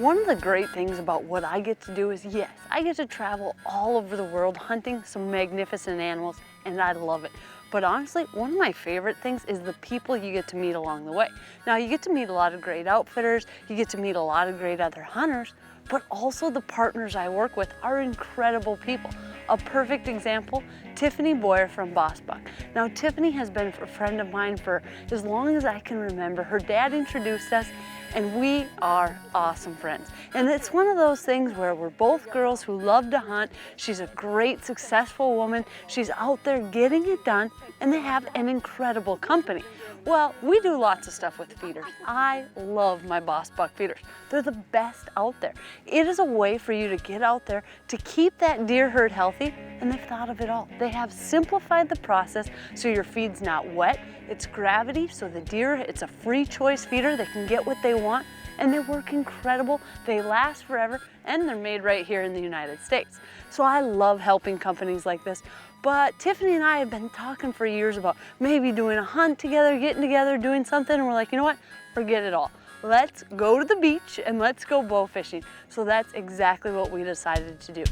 One of the great things about what I get to do is, yes, I get to travel all over the world hunting some magnificent animals, and I love it. But honestly, one of my favorite things is the people you get to meet along the way. Now, you get to meet a lot of great outfitters, you get to meet a lot of great other hunters, but also the partners I work with are incredible people. A perfect example, Tiffany Boyer from Boss Buck. Now, Tiffany has been a friend of mine for as long as I can remember. Her dad introduced us, and we are awesome friends. And it's one of those things where we're both girls who love to hunt. She's a great, successful woman. She's out there getting it done, and they have an incredible company. Well, we do lots of stuff with feeders. I love my Boss Buck feeders. They're the best out there. It is a way for you to get out there to keep that deer herd healthy, and they've thought of it all. They have simplified the process so your feed's not wet, it's gravity, so the deer, it's a free choice feeder. They can get what they want, and they work incredible. They last forever, and they're made right here in the United States. So I love helping companies like this. But Tiffany and I have been talking for years about maybe doing a hunt together, getting together, doing something, and we're like, you know what? Forget it all. Let's go to the beach and let's go bow fishing. So that's exactly what we decided to do.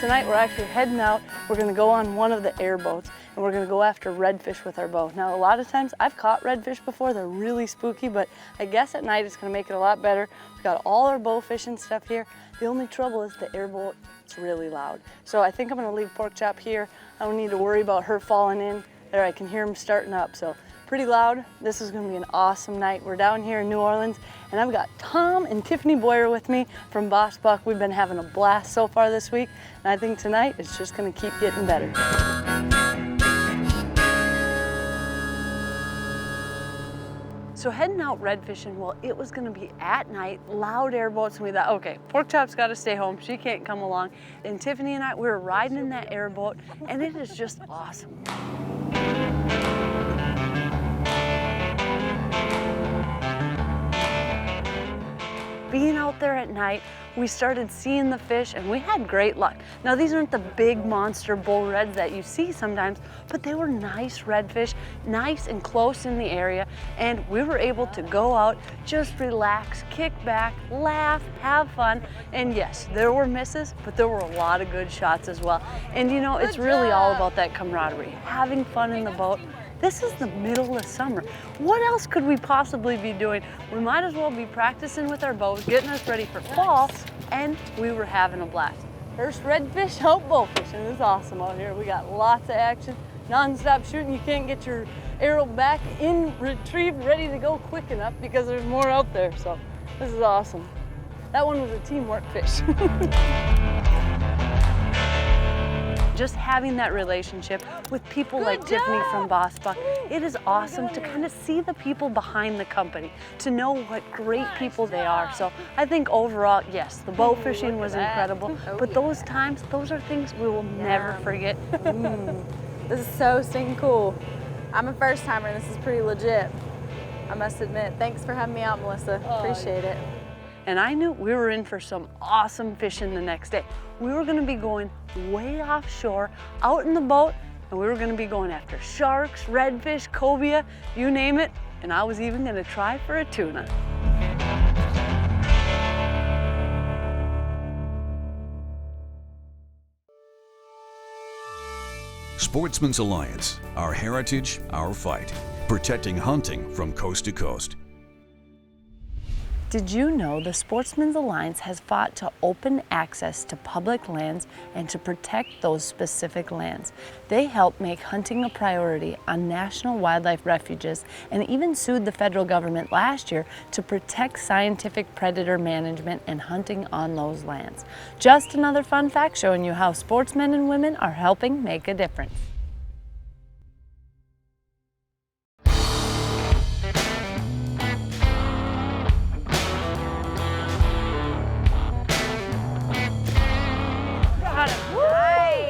Tonight we're actually heading out. We're gonna go on one of the airboats and we're gonna go after redfish with our bow. Now, a lot of times I've caught redfish before, they're really spooky, but I guess at night it's gonna make it a lot better. We've got all our bow fishing stuff here. The only trouble is the airboat, it's really loud. So I think I'm gonna leave Pork Chop here. I don't need to worry about her falling in. There, I can hear them starting up. So pretty loud. This is gonna be an awesome night. We're down here in New Orleans, and I've got Tom and Tiffany Boyer with me from Boss Buck. We've been having a blast so far this week, and I think tonight it's just gonna keep getting better. So heading out red fishing, well, it was gonna be at night, loud airboats, and we thought, okay, Pork Chop's gotta stay home, she can't come along. And Tiffany and I, we were riding in that airboat, and it is just awesome. Being out there at night, we started seeing the fish and we had great luck. Now, these aren't the big monster bull reds that you see sometimes, but they were nice redfish, nice and close in the area, and we were able to go out, just relax, kick back, laugh, have fun, and yes, there were misses, but there were a lot of good shots as well. And you know, it's really all about that camaraderie, having fun in the boat. This is the middle of summer. What else could we possibly be doing? We might as well be practicing with our bows, getting us ready for fall, and we were having a blast. First redfish out bow fishing. It's awesome out here. We got lots of action, non-stop shooting. You can't get your arrow back in, retrieved, ready to go quick enough because there's more out there. So this is awesome. That one was a teamwork fish. Just having that relationship with people like Tiffany from Boss Buck, it is awesome to kind of see the people behind the company, to know what great people they are. So I think overall, yes, the bow fishing was incredible, but those times, those are things we will never forget. This is so stinking cool. I'm a first timer and this is pretty legit, I must admit. Thanks for having me out, Melissa. Appreciate it. And I knew we were in for some awesome fishing the next day. We were gonna be going way offshore, out in the boat, and we were gonna be going after sharks, redfish, cobia, you name it, and I was even gonna try for a tuna. Sportsman's Alliance, our heritage, our fight, protecting hunting from coast to coast. Did you know the Sportsman's Alliance has fought to open access to public lands and to protect those specific lands? They help make hunting a priority on national wildlife refuges and even sued the federal government last year to protect scientific predator management and hunting on those lands. Just another fun fact showing you how sportsmen and women are helping make a difference.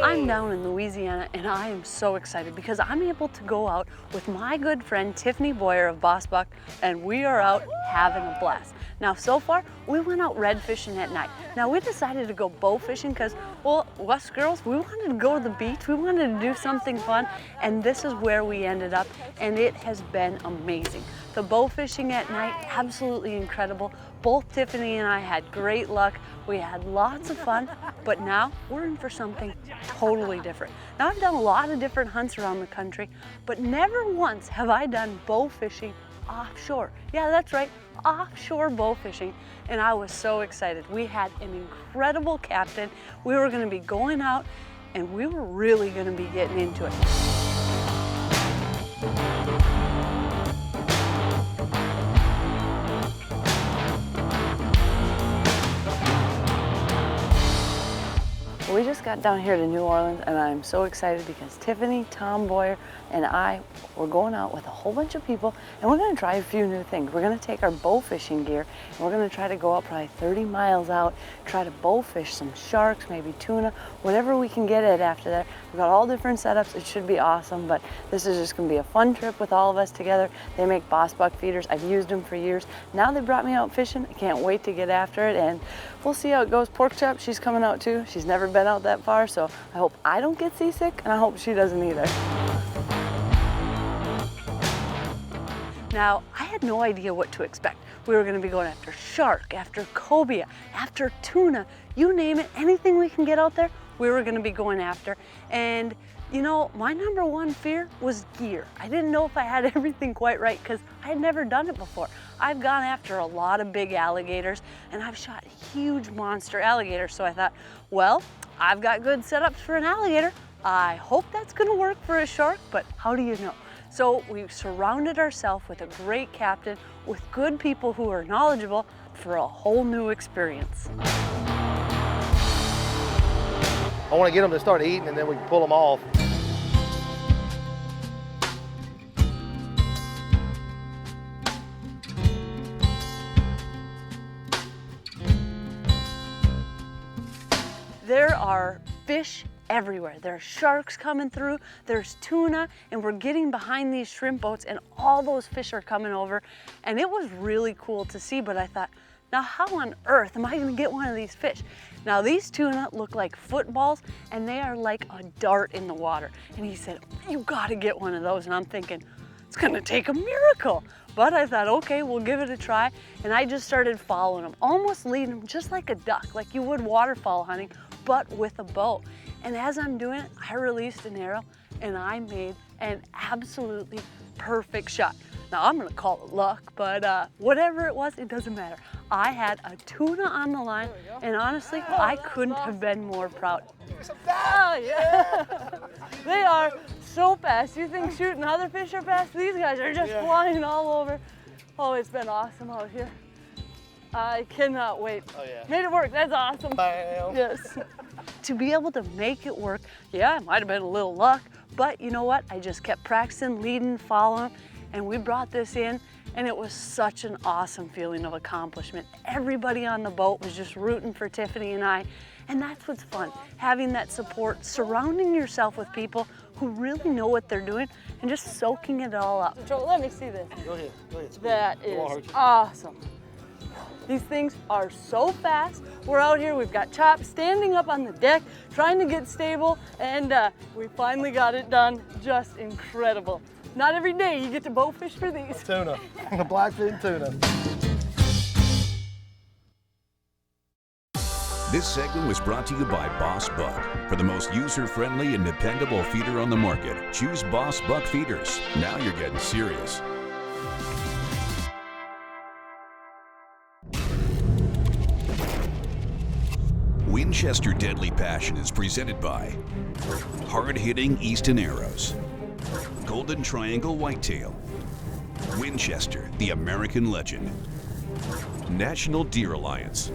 I'm down in Louisiana and I am so excited because I'm able to go out with my good friend Tiffany Boyer of Boss Buck, and we are out having a blast. Now, so far, we went out red fishing at night. Now we decided to go bow fishing because, well, us girls, we wanted to go to the beach. We wanted to do something fun, and this is where we ended up, and it has been amazing. The bow fishing at night, absolutely incredible. Both Tiffany and I had great luck. We had lots of fun, but now we're in for something totally different. Now I've done a lot of different hunts around the country, but never once have I done bow fishing offshore. Yeah, that's right, offshore bow fishing, and I was so excited. We had an incredible captain. We were going to be going out, and we were really going to be getting into it. We just got down here to New Orleans, and I'm so excited because Tiffany, Tom Boyer, and I were going out with a whole bunch of people, and we're going to try a few new things. We're going to take our bow fishing gear, and we're going to try to go out probably 30 miles out, try to bow fish some sharks, maybe tuna, whatever we can get at after that. We've got all different setups. It should be awesome, but this is just going to be a fun trip with all of us together. They make Boss Buck feeders. I've used them for years. Now they brought me out fishing. I can't wait to get after it, and we'll see how it goes. Pork Chop, she's coming out too. She's never been out that far, so I hope I don't get seasick, and I hope she doesn't either. Now, I had no idea what to expect. We were going to be going after shark, after cobia, after tuna, you name it, anything we can get out there, we were going to be going after. And you know, my number one fear was gear. I didn't know if I had everything quite right because I had never done it before. I've gone after a lot of big alligators, and I've shot huge monster alligators, so I thought, well, I've got good setups for an alligator. I hope that's going to work for a shark, but how do you know? So we surrounded ourselves with a great captain, with good people who are knowledgeable for a whole new experience. I want to get them to start eating, and then we can pull them off. There are fish everywhere. There are sharks coming through, there's tuna, and we're getting behind these shrimp boats, and all those fish are coming over, and it was really cool to see. But I thought, now how on earth am I going to get one of these fish? Now these tuna look like footballs, and they are like a dart in the water. And he said, you got to get one of those. And I'm thinking, it's going to take a miracle. But I thought, okay, we'll give it a try. And I just started following them, almost leading them just like a duck, like you would waterfowl hunting, but with a bow. And as I'm doing it, I released an arrow, and I made an absolutely perfect shot. Now I'm gonna call it luck, but whatever it was, it doesn't matter. I had a tuna on the line, and honestly, I couldn't have been more proud. Oh yeah, they are so fast. You think shooting other fish are fast? These guys are just flying all over. Oh, it's been awesome out here. I cannot wait. Oh yeah. Made it work, that's awesome. Bam. Yes. To be able to make it work, yeah, it might have been a little luck, but you know what? I just kept practicing, leading, following, and we brought this in, and it was such an awesome feeling of accomplishment. Everybody on the boat was just rooting for Tiffany and I, and that's what's fun, having that support, surrounding yourself with people who really know what they're doing, and just soaking it all up. So let me see this. Go ahead. That is awesome. These things are so fast. We're out here, we've got Chop standing up on the deck, trying to get stable, and we finally got it done. Just incredible. Not every day you get to bow fish for these. Tuna, the blackfin tuna. This segment was brought to you by Boss Buck. For the most user-friendly and dependable feeder on the market, choose Boss Buck feeders. Now you're getting serious. Winchester Deadly Passion is presented by hard-hitting Easton Arrows, Golden Triangle Whitetail, Winchester, the American legend, National Deer Alliance,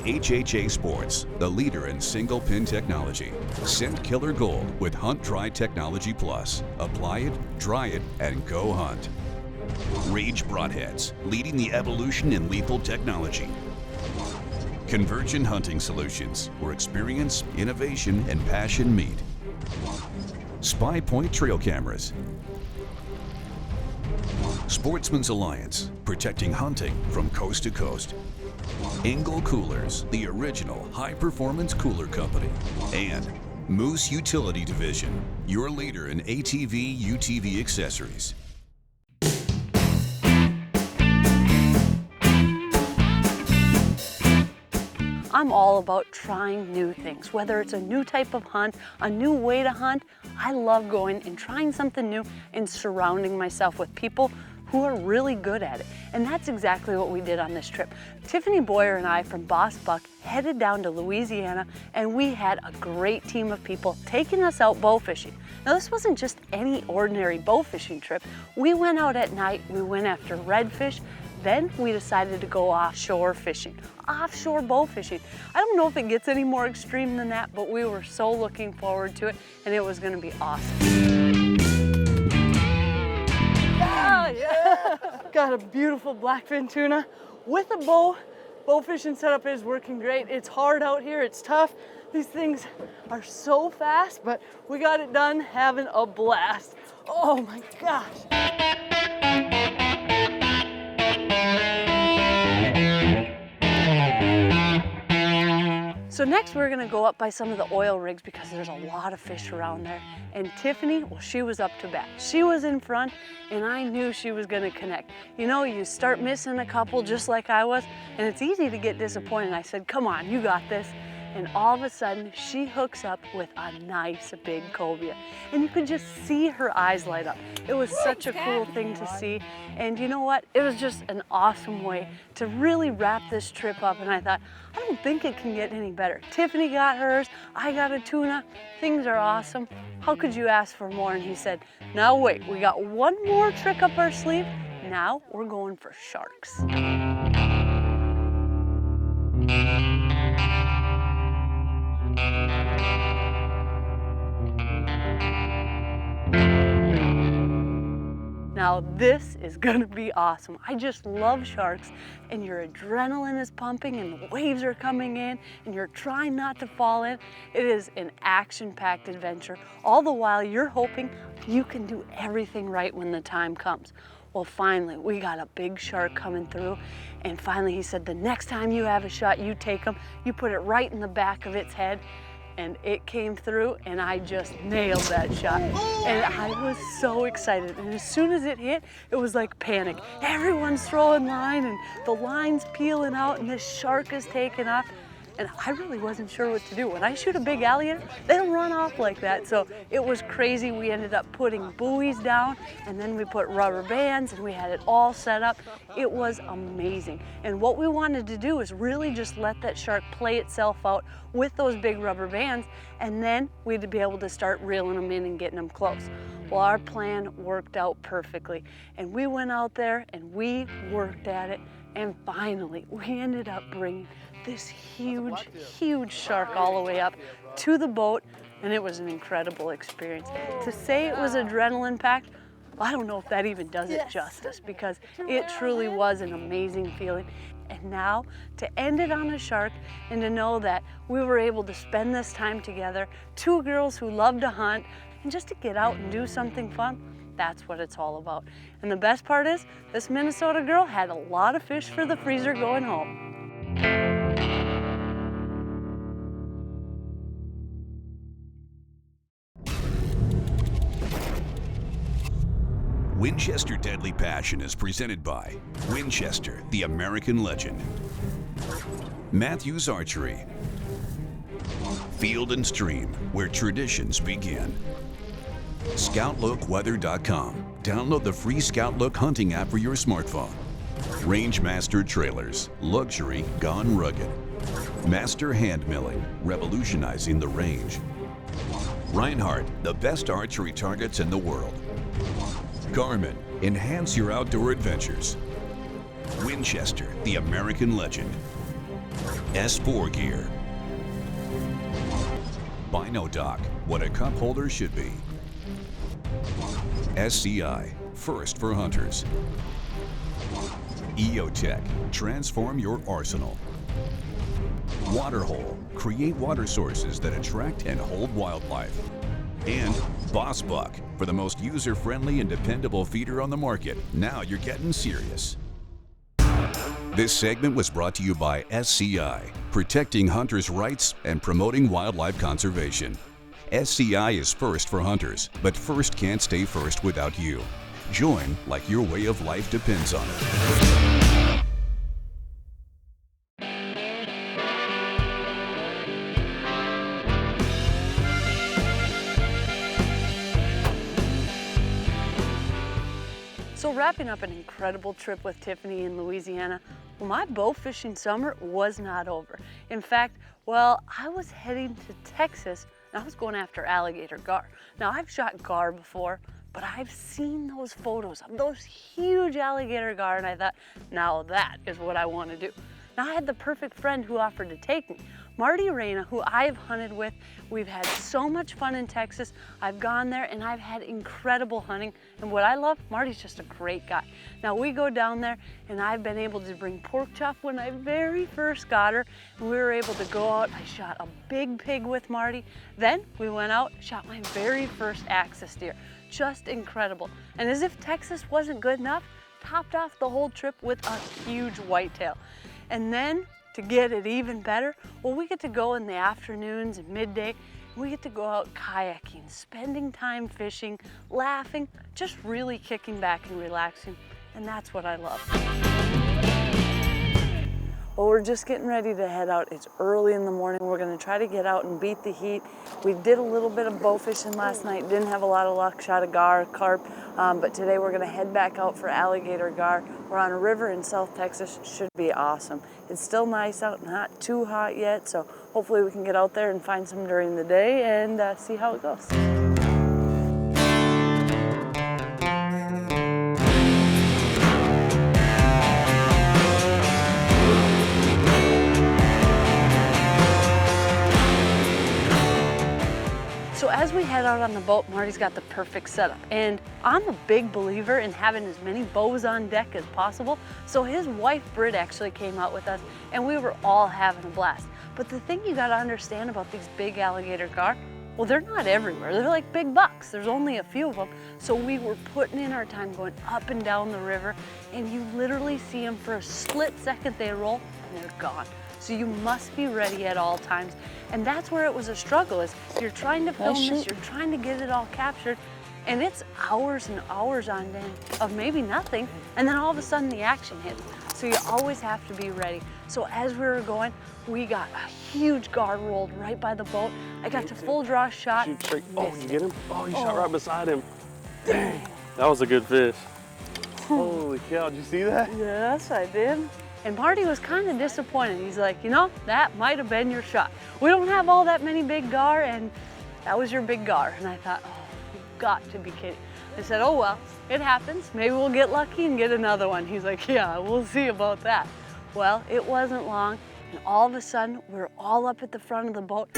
HHA Sports, the leader in single pin technology, Scent Killer Gold with Hunt Dry Technology Plus. Apply it, dry it, and go hunt. Rage Broadheads, leading the evolution in lethal technology. Convergent Hunting Solutions, where experience, innovation, and passion meet. Spy Point Trail Cameras. Sportsman's Alliance, protecting hunting from coast to coast. Engel Coolers, the original high-performance cooler company. And Moose Utility Division, your leader in ATV, UTV accessories. I'm all about trying new things, whether it's a new type of hunt, a new way to hunt. I love going and trying something new and surrounding myself with people who are really good at it. And that's exactly what we did on this trip. Tiffany Boyer and I from Boss Buck headed down to Louisiana, and we had a great team of people taking us out bow fishing. Now this wasn't just any ordinary bow fishing trip. We went out at night, we went after redfish, then we decided to go offshore fishing, offshore bow fishing. I don't know if it gets any more extreme than that, but we were so looking forward to it, and it was gonna be awesome. Yeah. Got a beautiful blackfin tuna with a bow. Bow fishing setup is working great. It's hard out here, it's tough. These things are so fast, but we got it done, having a blast. Oh my gosh. So next we're gonna go up by some of the oil rigs because there's a lot of fish around there. And Tiffany, well, she was up to bat. She was in front, and I knew she was gonna connect. You know, you start missing a couple just like I was, and it's easy to get disappointed. I said, come on, you got this. And all of a sudden, she hooks up with a nice big cobia. And you could just see her eyes light up. It was such a cool thing to see. And you know what? It was just an awesome way to really wrap this trip up. And I thought, I don't think it can get any better. Tiffany got hers, I got a tuna. Things are awesome. How could you ask for more? And he said, now wait, we got one more trick up our sleeve. Now we're going for sharks. Now this is gonna be awesome. I just love sharks, and your adrenaline is pumping and the waves are coming in and you're trying not to fall in. It is an action-packed adventure, all the while you're hoping you can do everything right when the time comes. Well, finally, we got a big shark coming through, and finally he said, the next time you have a shot, you take him, you put it right in the back of its head, and it came through, and I just nailed that shot. And I was so excited. And as soon as it hit, it was like panic. Everyone's throwing line, and the line's peeling out, and this shark is taking off. And I really wasn't sure what to do. When I shoot a big alligator, they don't run off like that. So it was crazy. We ended up putting buoys down, and then we put rubber bands, and we had it all set up. It was amazing. And what we wanted to do is really just let that shark play itself out with those big rubber bands, and then we'd be able to start reeling them in and getting them close. Well, our plan worked out perfectly. And we went out there and we worked at it, and finally we ended up bringing this huge, huge shark all the way up to the boat, and it was an incredible experience. To say it was adrenaline packed, I don't know if that even does it justice, because it truly was an amazing feeling. And now to end it on a shark, and to know that we were able to spend this time together, two girls who love to hunt, and just to get out and do something fun, that's what it's all about. And the best part is, this Minnesota girl had a lot of fish for the freezer going home. Winchester Deadly Passion is presented by Winchester, the American legend. Matthews Archery. Field and Stream, where traditions begin. ScoutLookWeather.com. Download the free ScoutLook hunting app for your smartphone. Rangemaster Trailers, luxury gone rugged. Master Hand Milling, revolutionizing the range. Reinhardt, the best archery targets in the world. Garmin, enhance your outdoor adventures. Winchester, the American legend. S4 Gear. Binodoc, what a cup holder should be. SCI, first for hunters. EOTech, transform your arsenal. Waterhole, create water sources that attract and hold wildlife. And Boss Buck, for the most user-friendly and dependable feeder on the market. Now you're getting serious. This segment was brought to you by SCI, protecting hunters' rights and promoting wildlife conservation. SCI is first for hunters, but first can't stay first without you. Join like your way of life depends on it. So wrapping up an incredible trip with Tiffany in Louisiana, well, my bow fishing summer was not over. In fact, well, I was heading to Texas and I was going after alligator gar. Now I've shot gar before, but I've seen those photos of those huge alligator gar and I thought, now that is what I want to do. Now I had the perfect friend who offered to take me. Marty Reyna, who I've hunted with. We've had so much fun in Texas. I've gone there and I've had incredible hunting. And what I love, Marty's just a great guy. Now we go down there and I've been able to bring pork chop when I very first got her. And we were able to go out. I shot a big pig with Marty. Then we went out, shot my very first axis deer. Just incredible. And as if Texas wasn't good enough, topped off the whole trip with a huge whitetail. And then to get it even better, well, we get to go in the afternoons and midday. We get to go out kayaking, spending time fishing, laughing, just really kicking back and relaxing. And that's what I love. Well, we're just getting ready to head out. It's early in the morning. We're gonna try to get out and beat the heat. We did a little bit of bow fishing last night. Didn't have a lot of luck, shot a gar, carp. But today we're gonna head back out for alligator gar. We're on a river in South Texas. Should be awesome. It's still nice out, not too hot yet. So hopefully we can get out there and find some during the day and see how it goes. So as we head out on the boat, Marty's got the perfect setup. And I'm a big believer in having as many bows on deck as possible. So his wife, Britt, actually came out with us and we were all having a blast. But the thing you gotta understand about these big alligator gar, well, they're not everywhere. They're like big bucks. There's only a few of them. So we were putting in our time going up and down the river and you literally see them for a split second they roll and they're gone. So you must be ready at all times. And that's where it was a struggle, is you're trying to film this, you're trying to get it all captured, and it's hours and hours on end of maybe nothing, and then all of a sudden the action hits. So you always have to be ready. So as we were going, we got a huge gar rolled right by the boat. I got to full draw shot. Shoot straight. Oh, you get him? Oh, you shot right beside him. Dang, that was a good fish. Holy cow, did you see that? Yes, I did. And Marty was kind of disappointed. He's like, you know, that might have been your shot. We don't have all that many big gar, and that was your big gar. And I thought, oh, you've got to be kidding. I said, oh well, it happens. Maybe we'll get lucky and get another one. He's like, yeah, we'll see about that. Well, it wasn't long, and all of a sudden, we're all up at the front of the boat.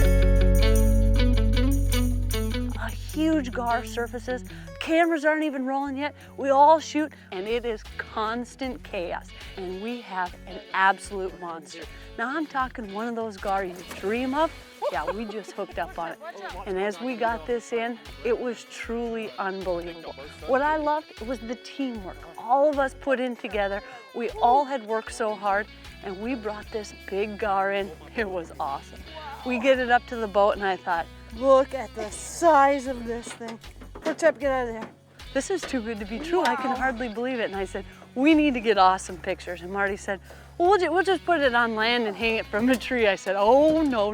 A huge gar surfaces. Cameras aren't even rolling yet. We all shoot, and it is constant chaos. And we have an absolute monster. Now I'm talking one of those gar you dream of. Yeah, we just hooked up on it. And as we got this in, it was truly unbelievable. What I loved was the teamwork. All of us put in together. We all had worked so hard, and we brought this big gar in. It was awesome. We get it up to the boat, and I thought, look at the size of this thing. Pork up, get out of there. This is too good to be true. Wow. I can hardly believe it. And I said, we need to get awesome pictures. And Marty said, well, we'll just put it on land and hang it from a tree. I said, oh, no.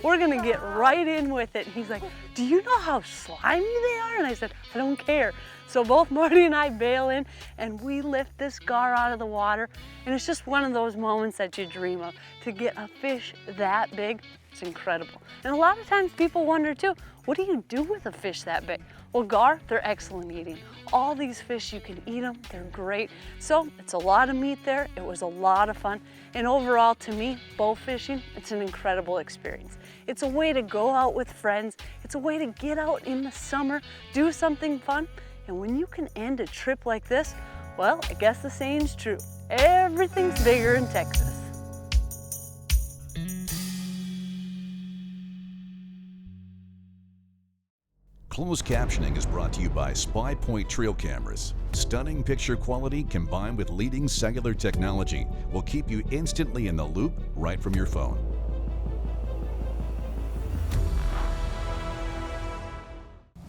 We're gonna get right in with it. And he's like, do you know how slimy they are? And I said, I don't care. So both Marty and I bail in and we lift this gar out of the water. And it's just one of those moments that you dream of. To get a fish that big, it's incredible. And a lot of times people wonder too, what do you do with a fish that big? Well, gar, they're excellent eating. All these fish, you can eat them, they're great. So it's a lot of meat there, it was a lot of fun. And overall, to me, bow fishing, it's an incredible experience. It's a way to go out with friends. It's a way to get out in the summer, do something fun. And when you can end a trip like this, well, I guess the saying's true. Everything's bigger in Texas. Closed captioning is brought to you by Spy Point Trail Cameras. Stunning picture quality combined with leading cellular technology will keep you instantly in the loop right from your phone.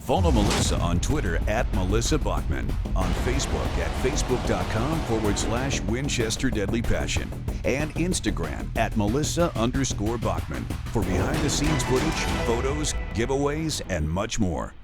Follow Melissa on Twitter at Melissa Bachman, on Facebook at facebook.com/Winchester Deadly Passion, and Instagram at Melissa_Bachman for behind the scenes footage, photos, giveaways, and much more.